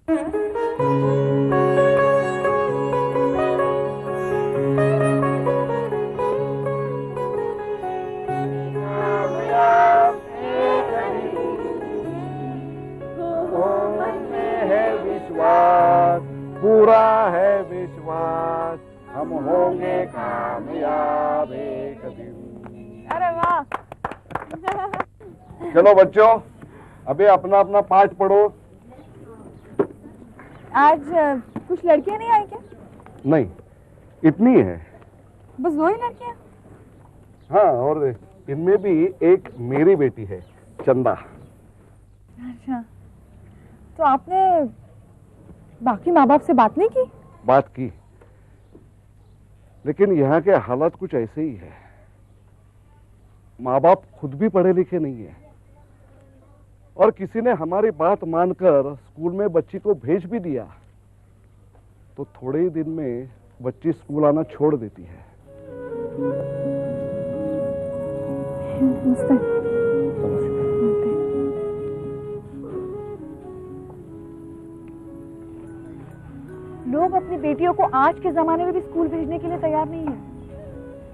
पूरा है विश्वास, हम होंगे कामयाब एक दिन। अरे वाह। चलो बच्चों, अभी अपना अपना पाठ पढ़ो। आज कुछ लड़कियां नहीं आई क्या? नहीं, इतनी है। बस दो ही लड़कियां? हाँ, और इनमें भी एक मेरी बेटी है, चंदा। अच्छा, तो आपने बाकी माँ बाप से बात नहीं की? बात की, लेकिन यहाँ के हालात कुछ ऐसे ही है। माँ बाप खुद भी पढ़े लिखे नहीं है, और किसी ने हमारी बात मानकर स्कूल में बच्ची को भेज भी दिया, तो थोड़े ही दिन में बच्ची स्कूल आना छोड़ देती है। लोग अपनी बेटियों को आज के जमाने में भी स्कूल भेजने के लिए तैयार नहीं है।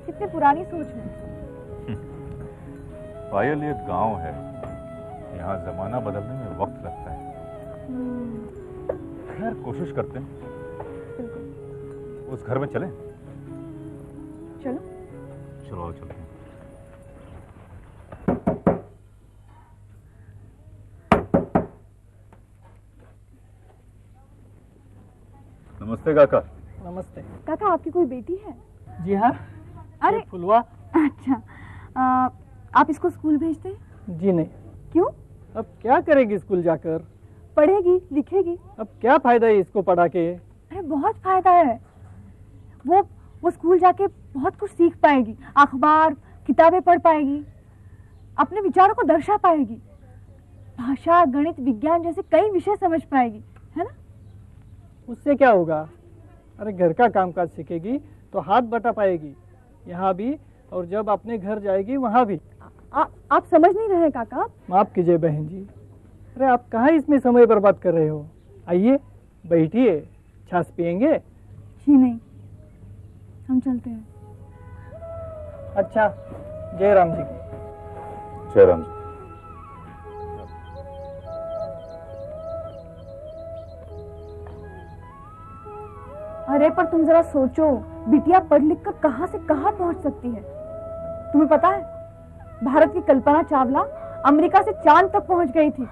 कितनी पुरानी सोच है। पायल, ये गांव है, यहाँ जमाना बदलने में वक्त लगता है। खैर, कोशिश करते हैं। उस घर में चलें? चलो चलो चलते हैं। नमस्ते काका। नमस्ते काका, आपकी कोई बेटी है? जी हाँ। अरे फुलवा। अच्छा, आप इसको स्कूल भेजते हैं? जी नहीं। क्यों? अब क्या करेगी स्कूल जाकर? पढ़ेगी लिखेगी। अब क्या फायदा है इसको पढ़ा के? अरे बहुत फायदा है। वो स्कूल जाके बहुत कुछ सीख पाएगी, अखबार किताबें पढ़ पाएगी, अपने विचारों को दर्शा पाएगी, भाषा गणित विज्ञान जैसे कई विषय समझ पाएगी, है ना? उससे क्या होगा? अरे घर का कामकाज सीखेगी तो हाथ बटा पाएगी, यहाँ भी और जब अपने घर जाएगी वहाँ भी। आप समझ नहीं रहे काका। माफ कीजिए बहन जी। अरे आप कहाँ इसमें समय बर्बाद कर रहे हो? आइए बैठिए, छाछ पियेंगे? जी नहीं, हम चलते हैं। अच्छा, जय राम जी की। जय राम जी। अरे पर तुम जरा सोचो, बिटिया पढ़ लिख कर कहाँ से कहाँ पहुँच सकती है। तुम्हें पता है, भारत की कल्पना चावला अमेरिका से चांद तक पहुँच गई थी।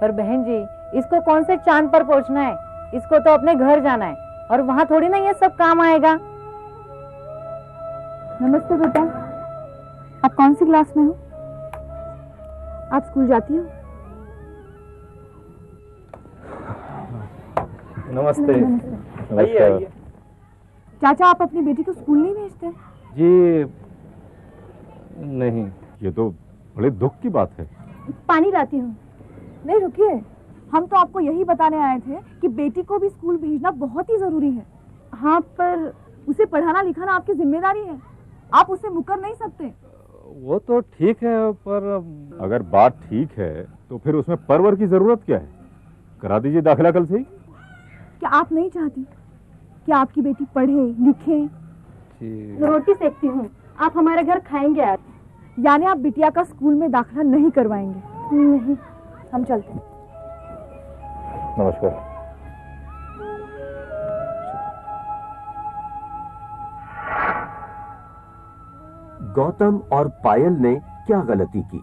पर बहन जी, इसको कौन से चांद पर पहुँचना है? इसको तो अपने घर जाना है, और वहाँ थोड़ी ना ये सब काम आएगा। नमस्ते बेटा, आप कौन सी क्लास में हो? आप स्कूल जाती हो? नमस्ते। आइए आइए। चाचा, आप अपनी बेटी को स्कूल नहीं भेजते? जी नहीं, ये तो बड़े दुख की बात है। पानी लाती हूँ। नहीं रुकिए, हम तो आपको यही बताने आए थे कि बेटी को भी स्कूल भेजना बहुत ही जरूरी है। हाँ, पर उसे पढ़ाना लिखाना आपकी जिम्मेदारी है, आप उससे मुकर नहीं सकते। वो तो ठीक है, पर अगर बात ठीक है तो फिर उसमें परवर की जरूरत क्या है? करा दीजिए दाखिला कल से ही। क्या आप नहीं चाहती कि आपकी बेटी पढ़े लिखे? रोटी सेकती हूँ, आप हमारे घर खाएंगे आज? यानी आप बिटिया का स्कूल में दाखिला नहीं करवाएंगे? नहीं, हम चलते हैं। नमस्कार। गौतम और पायल ने क्या गलती की?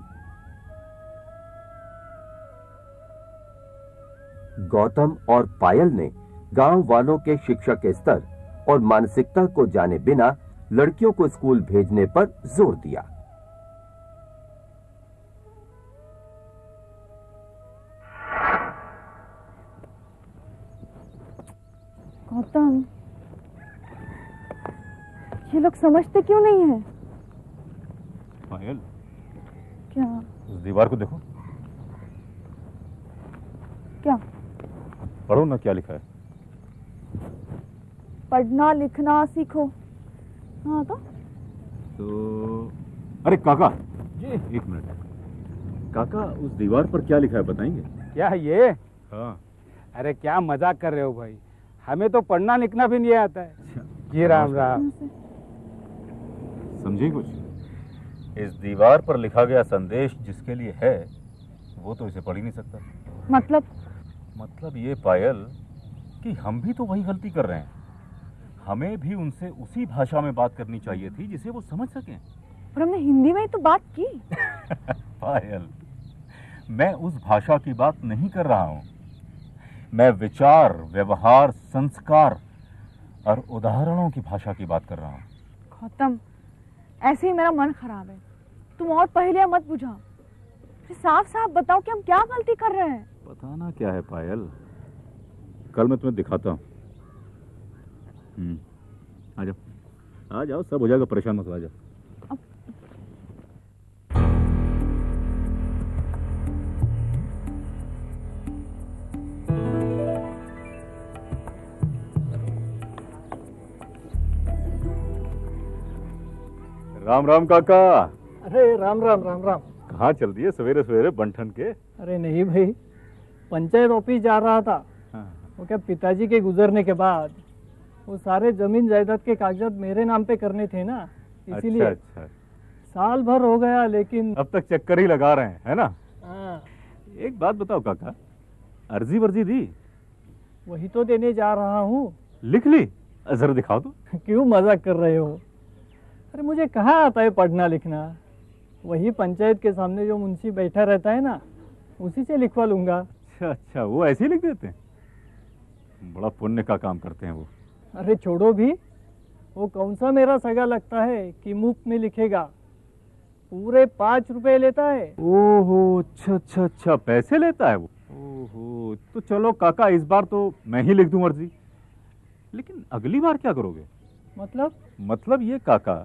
गौतम और पायल ने गांव वालों के शिक्षा के स्तर और मानसिकता को जाने बिना लड़कियों को स्कूल भेजने पर जोर दिया। गौतम, ये लोग समझते क्यों नहीं है? पायल, क्या? उस दीवार को देखो। क्या? पढ़ो ना, क्या लिखा है। पढ़ना लिखना सीखो। हाँ तो अरे काका जी, एक मिनट। काका, उस दीवार पर क्या लिखा है बताएंगे? क्या है ये? हाँ, अरे क्या मजाक कर रहे हो भाई, हमें तो पढ़ना लिखना भी नहीं आता है। जी राम राम। समझी कुछ? इस दीवार पर लिखा गया संदेश जिसके लिए है वो तो इसे पढ़ ही नहीं सकता। मतलब ये पायल कि हम भी तो वही गलती कर रहे हैं। हमें भी उनसे उसी भाषा में बात करनी चाहिए थी जिसे वो समझ सकें। पर हमने हिंदी में ही तो बात की। पायल, मैं उस भाषा की बात नहीं कर रहा हूं। मैं विचार, व्यवहार, संस्कार और उदाहरणों की भाषा की बात कर रहा हूं। गौतम, ऐसे ही मेरा मन खराब है। तुम और पहेलियां मत बुझाओ, फिर साफ साफ बताओ कि हम क्या गलती कर रहे हैं। बताना क्या है पायल, कल मैं तुम्हें दिखाता हूँ। आ जाओ, आ जाओ, सब हो जाएगा, परेशान मत हो, आ जाओ। राम राम काका। अरे राम राम राम राम। कहाँ चल दिए सवेरे सवेरे बंठन के? अरे नहीं भाई, पंचायत ऑफिस जा रहा था। वो क्या, पिताजी के गुजरने के बाद वो सारे जमीन जायदाद के कागजात मेरे नाम पे करने थे ना, इसीलिए। अच्छा। साल भर हो गया लेकिन अब तक चक्कर ही लगा रहे हैं, है ना? हाँ। एक बात बताओ काका, अर्जी वर्जी दी? वही तो देने जा रहा हूँ। लिख ली? जरा दिखाओ तो। क्यों मजाक कर रहे हो? अरे मुझे कहाँ आता है पढ़ना लिखना। वही पंचायत के सामने जो मुंशी बैठा रहता है ना, उसी से लिखवा लूंगा। अच्छा, वो ऐसे ही लिख देते हैं? बड़ा पुण्य का काम करते हैं वो। अरे छोड़ो भी, वो कौन सा मेरा सगा लगता है कि मुफ्त में लिखेगा। पूरे 5 रुपए लेता है। ओहो, अच्छा, पैसे लेता है वो। ओहो, तो चलो काका, इस बार तो मैं ही लिख दूं अर्जी। लेकिन अगली बार क्या करोगे? मतलब ये काका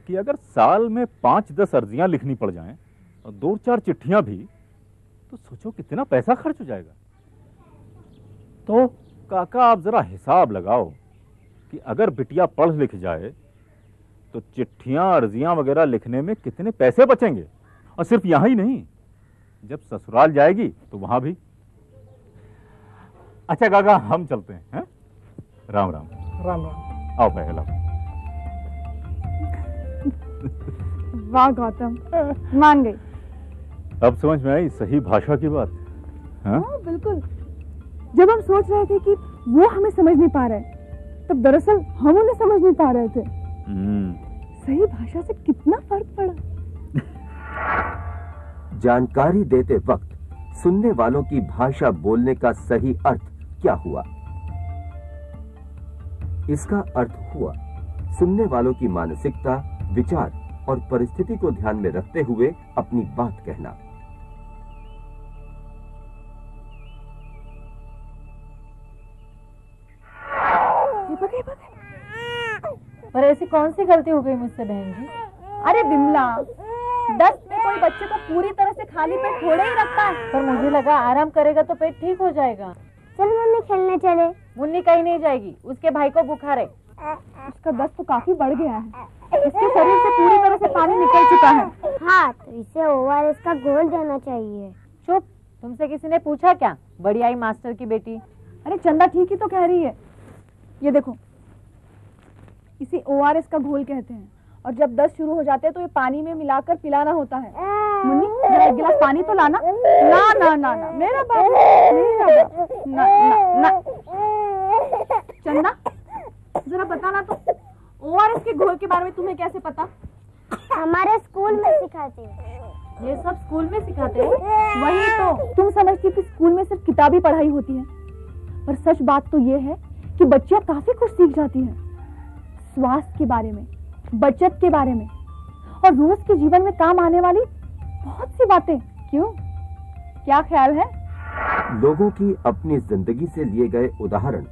कि अगर साल में 5-10 अर्जियां लिखनी पड़ जाएं और 2-4 चिट्ठियां भी, तो सोचो कितना पैसा खर्च हो जाएगा। तो काका आप जरा हिसाब लगाओ कि अगर बिटिया पढ़ लिख जाए तो चिट्ठियां, अर्जियां वगैरह लिखने में कितने पैसे बचेंगे। और सिर्फ यहां ही नहीं, जब ससुराल जाएगी तो वहां भी। अच्छा काका, हम चलते हैं। राम राम। राम राम। आओ पहला। वाह गौतम, मान गई। अब समझ में आई सही भाषा की बात। हाँ बिल्कुल। जब हम सोच रहे थे कि वो हमें समझ नहीं पा रहे, तब दरअसल हम उन्हें समझ नहीं पा रहे थे। सही भाषा से कितना फर्क पड़ा। जानकारी देते वक्त सुनने वालों की भाषा बोलने का सही अर्थ क्या हुआ? इसका अर्थ हुआ सुनने वालों की मानसिकता, विचार और परिस्थिति को ध्यान में रखते हुए अपनी बात कहना। पर ऐसी कौन सी गलती हो गई मुझसे बहन जी? अरे बिमला, 10 में कोई बच्चे को पूरी तरह से खाली पेट थोड़े ही रखता है। पर मुझे लगा आराम करेगा तो पेट ठीक हो जाएगा। चल मुन्नी खेलने चले। मुन्नी कहीं नहीं जाएगी, उसके भाई को बुखार है। उसका दस्त तो काफी बढ़ गया है, इसके शरीर से पूरी तरह से पानी निकल चुका है। हाँ, तो इसे ओआरएस का घोल देना चाहिए। चुप, तुमसे किसी ने पूछा क्या? बड़ी आई मास्टर की बेटी। अरे चंदा ठीक ही तो कह रही है। ये देखो, इसे ओआरएस का घोल कहते हैं, और जब दस्त शुरू हो जाते हैं तो ये पानी में मिलाकर पिलाना होता है। मुन्नी, जरा एक गिलास पानी तो लाना। ना ना ना ना, मेरा बाबू, मेरा बाबू, ना ना ना। चंदा, जरा बताना तो, ओआरएस के घोल के बारे में तुम्हें कैसे पता? हमारे स्कूल में सिखाते हैं। ये सब स्कूल में सिखाते हैं? वही तो, तुम समझती कि स्कूल में सिर्फ किताबी पढ़ाई होती है, पर सच बात तो ये है कि बच्चियां काफी कुछ सीख जाती हैं। स्वास्थ्य के बारे में, बचत के बारे में, और रोज के जीवन में काम आने वाली बहुत सी बातें। क्यों, क्या ख्याल है? लोगों की अपनी जिंदगी से लिए गए उदाहरण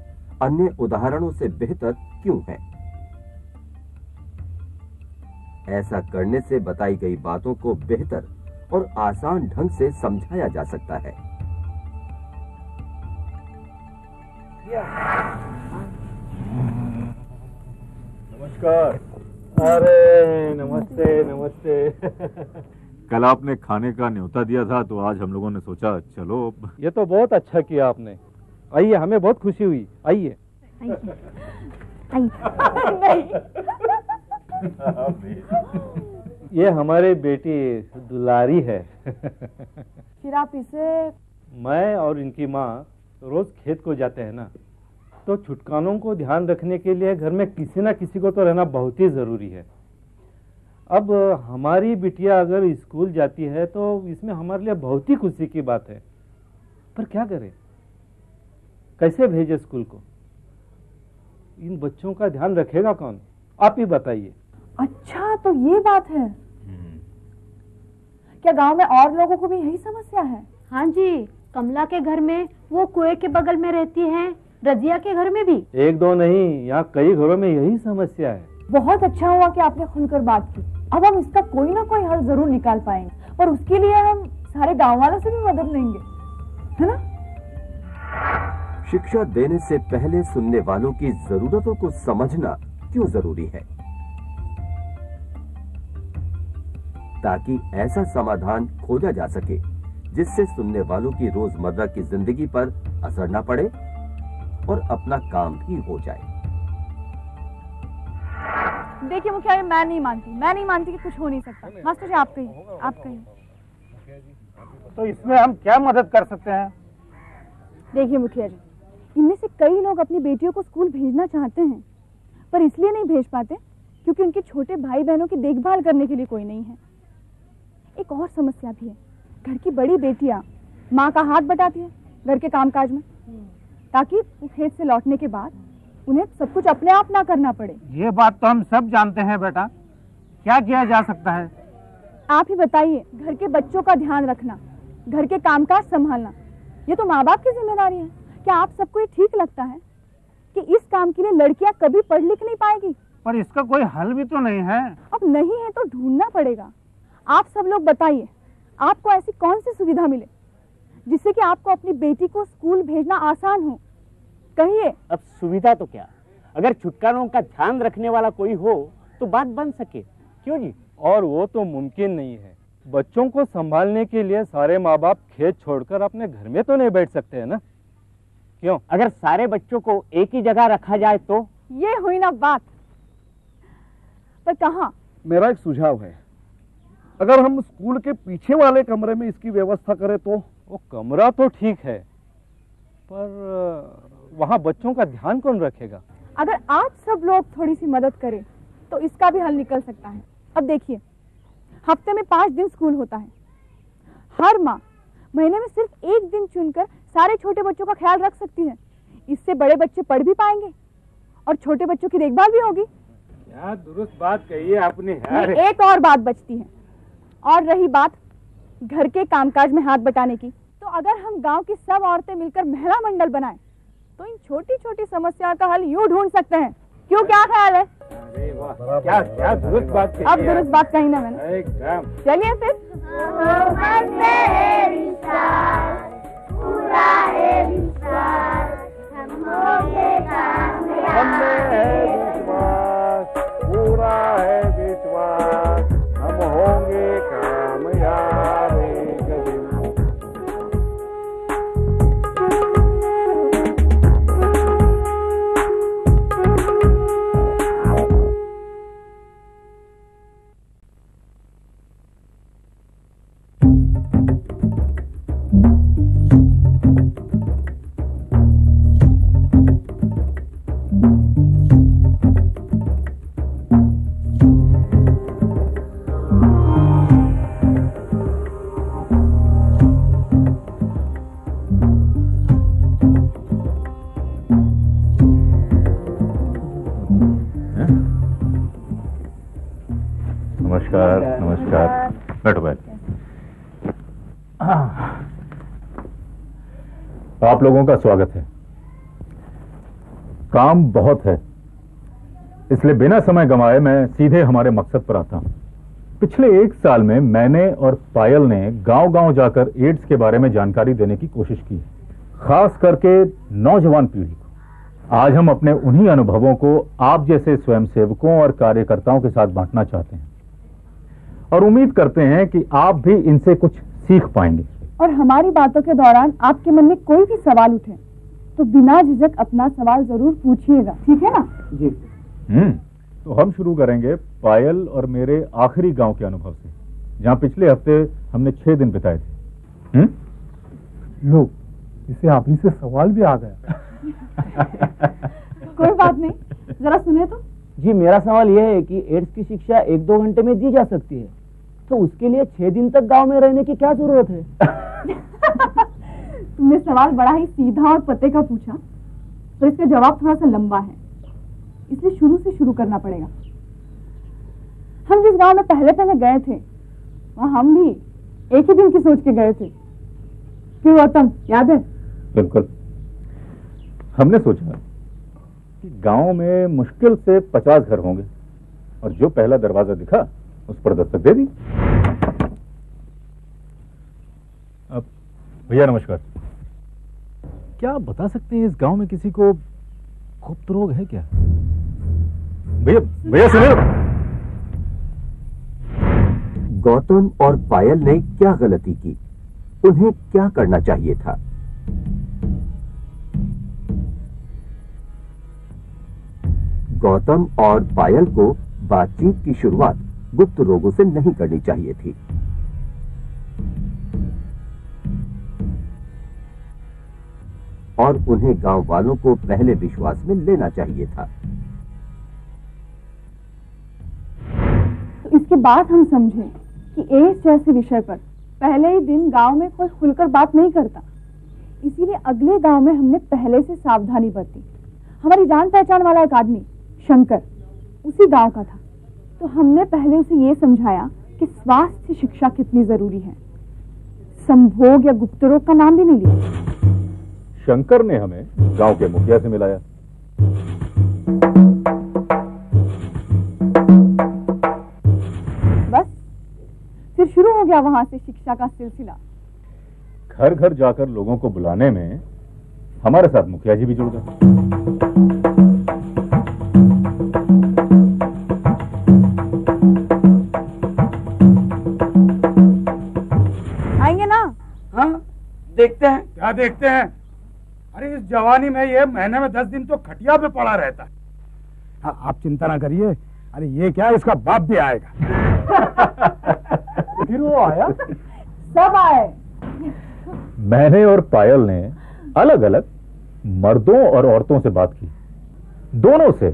अन्य उदाहरणों से बेहतर क्यों है? ऐसा करने से बताई गई बातों को बेहतर और आसान ढंग से समझाया जा सकता है। नमस्कार। अरे नमस्ते नमस्ते। कल आपने खाने का न्योता दिया था तो आज हम लोगों ने सोचा चलो। ये तो बहुत अच्छा किया आपने। आइए, हमें बहुत खुशी हुई, आइए। ये हमारे बेटी दुलारी है। फिर आप इसे? मैं और इनकी माँ रोज खेत को जाते हैं ना, तो छुटकानों को ध्यान रखने के लिए घर में किसी ना किसी को तो रहना बहुत ही जरूरी है। अब हमारी बिटिया अगर स्कूल जाती है तो इसमें हमारे लिए बहुत ही खुशी की बात है, पर क्या करें, कैसे भेजे स्कूल को? इन बच्चों का ध्यान रखेगा कौन, आप ही बताइए। अच्छा, तो ये बात है। क्या गांव में और लोगों को भी यही समस्या है? हाँ जी, कमला के घर में, वो कुएं के बगल में रहती है, रजिया के घर में भी। एक दो नहीं, यहाँ कई घरों में यही समस्या है। बहुत अच्छा हुआ कि आपने खुलकर बात की। अब हम इसका कोई ना कोई हल जरूर निकाल पाएंगे, और उसके लिए हम सारे गांव वालों से भी मदद लेंगे, है ना? शिक्षा देने से पहले सुनने वालों की जरूरतों को समझना क्यों जरूरी है, ताकि ऐसा समाधान खोजा जा सके जिससे सुनने वालों की रोजमर्रा की जिंदगी पर असर न पड़े और अपना काम भी हो जाए। देखिए मुखिया जी, मैं नहीं मानती कि कुछ हो नहीं सकता। मास्टर जी आप कहिए। तो इसमें हम क्या मदद कर सकते हैं? देखिए मुखिया जी, इनमें से कई लोग अपनी बेटियों को स्कूल भेजना चाहते हैं, पर इसलिए नहीं भेज पाते क्योंकि उनके छोटे भाई बहनों की देखभाल करने के लिए कोई नहीं है। एक और समस्या भी है, घर की बड़ी बेटियां माँ का हाथ बटाती है घर के कामकाज में, ताकि वो खेत से लौटने के बाद उन्हें सब कुछ अपने आप ना करना पड़े। ये बात तो हम सब जानते हैं बेटा, क्या किया जा सकता है? आप ही बताइए। घर के बच्चों का ध्यान रखना, घर के कामकाज संभालना, ये तो माँ बाप की जिम्मेदारी है। क्या आप सबको ये ठीक लगता है कि इस काम के लिए लड़कियां कभी पढ़ लिख नहीं पाएगी? पर इसका कोई हल भी तो नहीं है। अब नहीं है तो ढूंढना पड़ेगा। आप सब लोग बताइए, आपको ऐसी कौन सी सुविधा मिले जिससे कि आपको अपनी बेटी को स्कूल भेजना आसान हो? कहिए। अब सुविधा तो क्या, अगर छुटकारों का ध्यान रखने वाला कोई हो तो बात बन सके, क्यों जी? और वो तो मुमकिन नहीं है। बच्चों को संभालने के लिए सारे माँ बाप खेत छोड़कर अपने घर में तो नहीं बैठ सकते हैं ना, क्यों? अगर सारे बच्चों को एक ही जगह रखा जाए तो? ये हुई ना बात। पर कहाँ? मेरा एक सुझाव है, अगर हम स्कूल के पीछे वाले कमरे में इसकी व्यवस्था करें तो? वो कमरा तो ठीक है, पर वहाँ बच्चों का ध्यान कौन रखेगा? अगर आप सब लोग थोड़ी सी मदद करें तो इसका भी हल निकल सकता है। अब देखिए, हफ्ते में 5 दिन स्कूल होता है। हर माँ महीने में सिर्फ 1 दिन चुनकर सारे छोटे बच्चों का ख्याल रख सकती है। इससे बड़े बच्चे पढ़ भी पाएंगे और छोटे बच्चों की देखभाल भी होगी। क्या दुरुस्त बात कही है आपने यार। एक और बात बचती है, और रही बात घर के कामकाज में हाथ बटाने की, तो अगर हम गांव की सब औरतें मिलकर महिला मंडल बनाएं तो इन छोटी छोटी समस्या का हल यूं ढूंढ सकते हैं। क्यों, क्या ख्याल है? अरे वाह, क्या दुरुस्त बात कही। अब दुरुस्त बात कही ना मैंने, एकदम। चलिए फिर। हमें है विश्वास, पूरा है विश्वास, हम होंगे कामयाब एक दिन। नमस्कार, बैठो बैठ। आप लोगों का स्वागत है। काम बहुत है, इसलिए बिना समय गंवाए मैं सीधे हमारे मकसद पर आता हूं। पिछले 1 साल में मैंने और पायल ने गांव-गांव जाकर एड्स के बारे में जानकारी देने की कोशिश की है, खास करके नौजवान पीढ़ी को। आज हम अपने उन्हीं अनुभवों को आप जैसे स्वयंसेवकों और कार्यकर्ताओं के साथ बांटना चाहते हैं और उम्मीद करते हैं कि आप भी इनसे कुछ सीख पाएंगे। और हमारी बातों के दौरान आपके मन में कोई भी सवाल उठे तो बिना झिझक अपना सवाल जरूर पूछिएगा, ठीक है ना? जी। तो हम शुरू करेंगे पायल और मेरे आखिरी गांव के अनुभव से, जहां पिछले हफ्ते हमने 6 दिन बिताए थे। लो, इसे आप ही से सवाल भी आ गया। कोई बात नहीं, जरा सुने तो। जी, मेरा सवाल यह है कि एड्स की शिक्षा 1-2 घंटे में दी जा सकती है, तो उसके लिए 6 दिन तक गांव में रहने की क्या जरूरत है? तुमने सवाल बड़ा ही सीधा और पते का पूछा, तो इसका जवाब थोड़ा सा लंबा है, इसलिए शुरू से शुरू करना पड़ेगा। हम जिस गांव में पहले पहले गए थे, वहां हम भी एक ही दिन की सोच के गए थे। क्यों गौतम, याद है? बिल्कुल। हमने सोचा कि गांव में मुश्किल से 50 घर होंगे और जो पहला दरवाजा दिखा उस पर दस्तक दे दी। अब भैया नमस्कार, क्या आप बता सकते हैं इस गांव में किसी को गुप्त रोग है क्या? भैया सुनिए। गौतम और पायल ने क्या गलती की? उन्हें क्या करना चाहिए था? गौतम और पायल को बातचीत की शुरुआत गुप्त रोगों से नहीं करनी चाहिए थी। और उन्हें गांव वालों को पहले विश्वास में लेना चाहिए था। तो इसके बाद हम समझे कि एड्स जैसे विषय पर पहले ही दिन गांव में कोई खुलकर बात नहीं करता, इसीलिए अगले गांव में हमने पहले से सावधानी बरती। हमारी जान पहचान वाला एक आदमी शंकर उसी गांव का था, तो हमने पहले उसे ये समझाया कि स्वास्थ्य शिक्षा कितनी जरूरी है। संभोग या गुप्त रोग का नाम भी नहीं लिया। शंकर ने हमें गांव के मुखिया से मिलाया। बस फिर शुरू हो गया वहां से शिक्षा का सिलसिला। घर घर जाकर लोगों को बुलाने में हमारे साथ मुखिया जी भी जुड़ गए। आएंगे ना? हाँ, देखते हैं। क्या देखते हैं? अरे इस जवानी में ये महीने में 10 दिन तो खटिया पे पड़ा रहता है। हाँ, आप चिंता ना करिए। अरे ये क्या, इसका बाप भी आएगा। फिर वो आया? सब आए। मैंने और पायल ने अलग अलग मर्दों और औरतों से बात की। दोनों से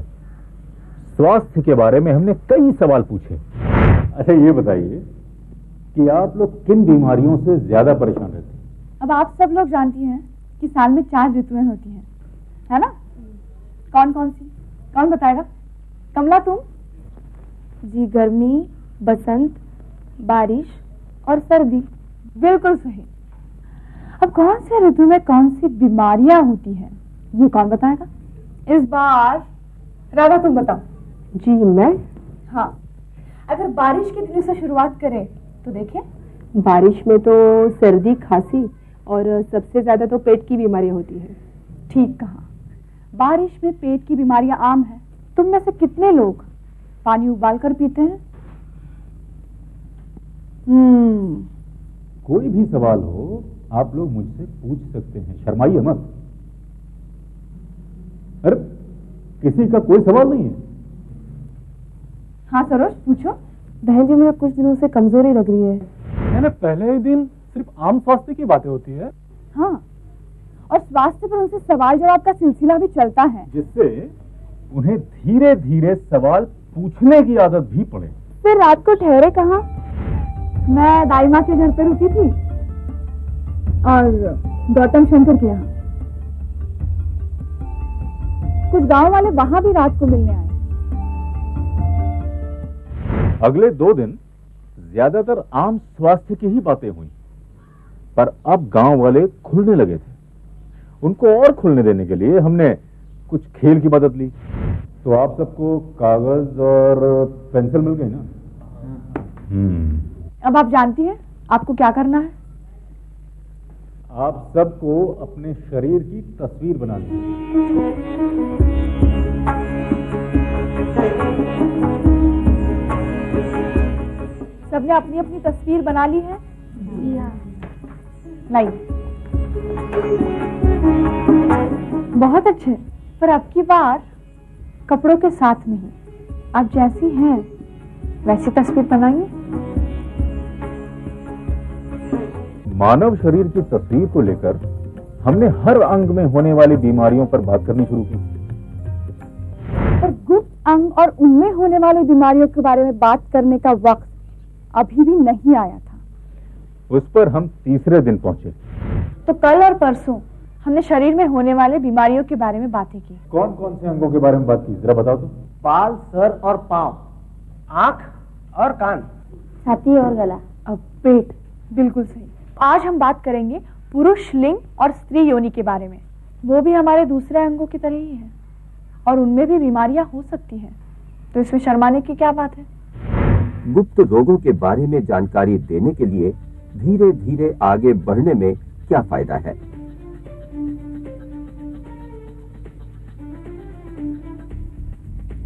स्वास्थ्य के बारे में हमने कई सवाल पूछे। अच्छा ये बताइए कि आप लोग किन बीमारियों से ज्यादा परेशान रहते हैं? अब आप सब लोग जानती हैं कि साल में 4 ऋतुएं होती हैं, है ना? कौन कौन सी? कौन बताएगा? कमला तुम? जी, गर्मी, बसंत, बारिश और सर्दी। बिल्कुल सही। अब कौन से ऋतु में कौन सी बीमारियां होती हैं, ये कौन बताएगा? इस बार राधा तुम बताओ। जी मैं? हाँ, अगर बारिश के दिनों से शुरुआत करें तो देखें। बारिश में तो सर्दी, खांसी और सबसे ज्यादा तो पेट की बीमारियां होती है। ठीक कहा, बारिश में पेट की बीमारियां आम है। तुम में से कितने लोग पानी उबाल कर पीते हैं? कोई भी सवाल हो आप लोग मुझसे पूछ सकते हैं, शर्माइए मत। अरे किसी का कोई सवाल नहीं है? हाँ सरोज पूछो। बहन जी, मुझे कुछ दिनों से कमजोरी लग रही है। मैंने पहले ही दिन सिर्फ आम स्वास्थ्य की बातें होती है। हाँ, और स्वास्थ्य पर उनसे सवाल जवाब का सिलसिला भी चलता है, जिससे उन्हें धीरे धीरे सवाल पूछने की आदत भी पड़े। फिर रात को ठहरे कहाँ? मैं दाई माँ के घर पे रुकी थी और गौतम शंकर के यहाँ। कुछ गांव वाले वहां भी रात को मिलने आए। अगले 2 दिन ज्यादातर आम स्वास्थ्य की ही बातें हुई, पर अब गांव वाले खुलने लगे थे। उनको और खुलने देने के लिए हमने कुछ खेल की मदद ली। तो आप सबको कागज और पेंसिल मिल गई ना? अब आप जानती हैं आपको क्या करना है। आप सबको अपने शरीर की तस्वीर बनानी है। सबने अपनी अपनी तस्वीर बना ली है? लाइए। बहुत अच्छे, पर अब की बार कपड़ों के साथ नहीं, आप जैसी हैं वैसी तस्वीर बनाइए। मानव शरीर की तस्वीर को लेकर हमने हर अंग में होने वाली बीमारियों पर बात करनी शुरू की, पर गुप्त अंग और उनमें होने वाली बीमारियों के बारे में बात करने का वक्त अभी भी नहीं आया था। उस पर हम तीसरे दिन पहुंचे। तो कल और परसों हमने शरीर में होने वाले बीमारियों के बारे में बातें की। कौन कौन से अंगों के बारे में बात की, जरा बताओ तो। बाल, सर और पाँव, आंख और कान, छाती और गला, अब पेट। बिल्कुल सही। आज हम बात करेंगे पुरुष लिंग और स्त्री योनि के बारे में। वो भी हमारे दूसरे अंगों की तरह ही है और उनमें भी बीमारियां हो सकती हैं, तो इसमें शर्माने की क्या बात है। गुप्त रोगों के बारे में जानकारी देने के लिए धीरे धीरे आगे बढ़ने में क्या फायदा है।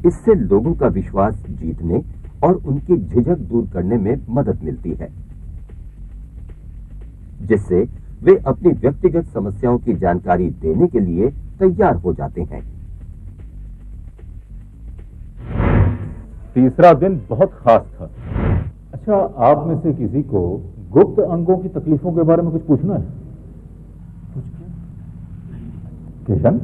इससे लोगों का विश्वास जीतने और उनकी झिझक दूर करने में मदद मिलती है, जिससे वे अपनी व्यक्तिगत समस्याओं की जानकारी देने के लिए तैयार हो जाते हैं। तीसरा दिन बहुत खास था। अच्छा, आप में से किसी को गुप्त अंगों की तकलीफों के बारे में कुछ पूछना है? किशन?